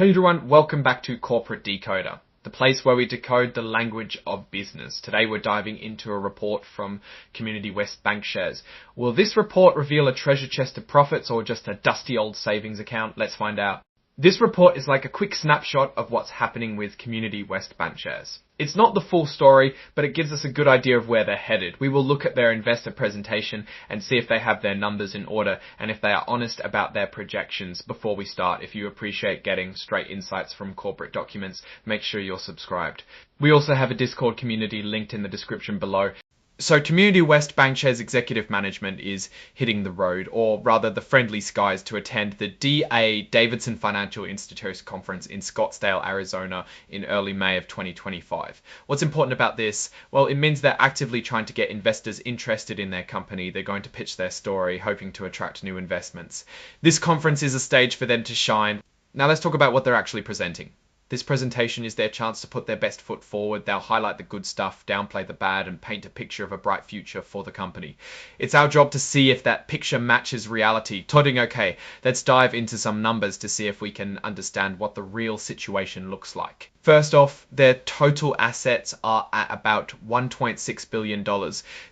Hey everyone, welcome back to Corporate Decoder, the place where we decode the language of business. Today we're diving into a report from Community West Bank Shares. Will this report reveal a treasure chest of profits or just a dusty old savings account? Let's find out. This report is like a quick snapshot of what's happening with Community West Bank Shares. It's not the full story, but it gives us a good idea of where they're headed. We will look at their investor presentation and see if they have their numbers in order and if they are honest about their projections before we start. If you appreciate getting straight insights from corporate documents, make sure you're subscribed. We also have a Discord community linked in the description below. So Community West Bank Shares executive management is hitting the road, or rather the friendly skies, to attend the D.A. Davidson Financial Institute Conference in Scottsdale, Arizona in early May of 2025. What's important about this? Well, it means they're actively trying to get investors interested in their company. They're going to pitch their story, hoping to attract new investments. This conference is a stage for them to shine. Now let's talk about what they're actually presenting. This presentation is their chance to put their best foot forward. They'll highlight the good stuff, downplay the bad, and paint a picture of a bright future for the company. It's our job to see if that picture matches reality. Todding, okay, let's dive into some numbers to see if we can understand what the real situation looks like. First off, their total assets are at about $1.6 billion.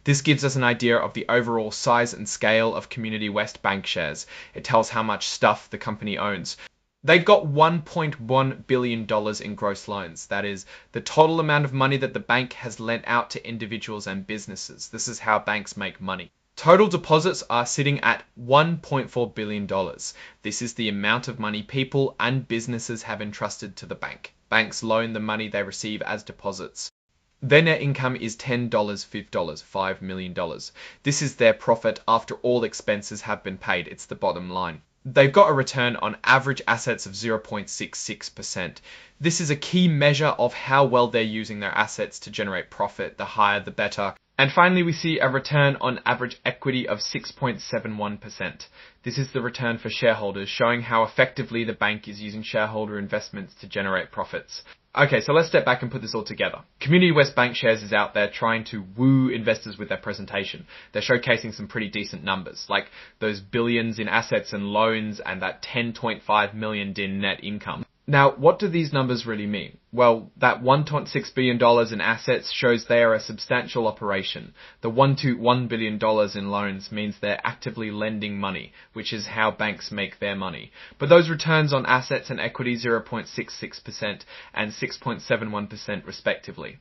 This gives us an idea of the overall size and scale of Community West Bank Shares. It tells how much stuff the company owns. They've got $1.1 billion in gross loans. That is the total amount of money that the bank has lent out to individuals and businesses. This is how banks make money. Total deposits are sitting at $1.4 billion. This is the amount of money people and businesses have entrusted to the bank. Banks loan the money they receive as deposits. Their net income is $5 million. This is their profit after all expenses have been paid. It's the bottom line. They've got a return on average assets of 0.66%. This is a key measure of how well they're using their assets to generate profit. The higher, the better. And finally, we see a return on average equity of 6.71%. This is the return for shareholders, showing how effectively the bank is using shareholder investments to generate profits. Okay, so let's step back and put this all together. Community West Bank Shares is out there trying to woo investors with their presentation. They're showcasing some pretty decent numbers, like those billions in assets and loans and that $10.5 million in net income. Now, what do these numbers really mean? Well, that $1.6 billion in assets shows they are a substantial operation. The $1 billion in loans means they're actively lending money, which is how banks make their money. But those returns on assets and equity, 0.66% and 6.71% respectively.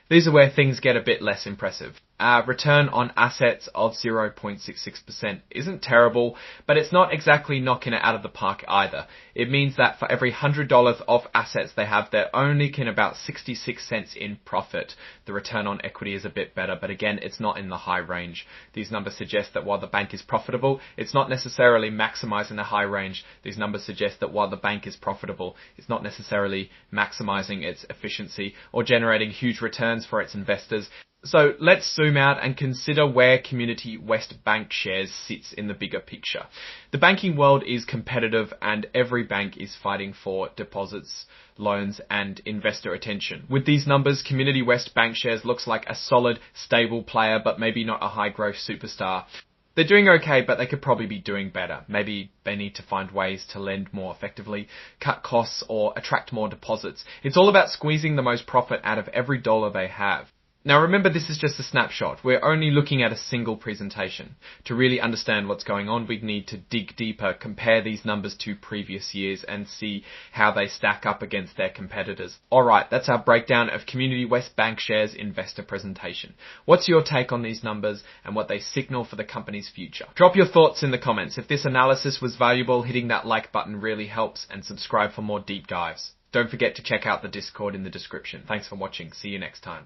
These are where things get a bit less impressive. Return on assets of 0.66% isn't terrible, but it's not exactly knocking it out of the park either. It means that for every $100 of assets they have, they're only making about 66 cents in profit. The return on equity is a bit better, but again, it's not in the high range. These numbers suggest that while the bank is profitable, it's not necessarily maximizing the high range. These numbers suggest that while the bank is profitable, it's not necessarily maximizing its efficiency or generating huge returns for its investors. So let's zoom out and consider where Community West Bank Shares sits in the bigger picture. The banking world is competitive and every bank is fighting for deposits, loans and investor attention. With these numbers, Community West Bank Shares looks like a solid, stable player, but maybe not a high growth superstar. They're doing okay, but they could probably be doing better. Maybe they need to find ways to lend more effectively, cut costs or attract more deposits. It's all about squeezing the most profit out of every dollar they have. Now remember, this is just a snapshot. We're only looking at a single presentation. To really understand what's going on, we need to dig deeper, compare these numbers to previous years and see how they stack up against their competitors. Alright, that's our breakdown of Community West Bank Shares investor presentation. What's your take on these numbers and what they signal for the company's future? Drop your thoughts in the comments. If this analysis was valuable, hitting that like button really helps, and subscribe for more deep dives. Don't forget to check out the Discord in the description. Thanks for watching. See you next time.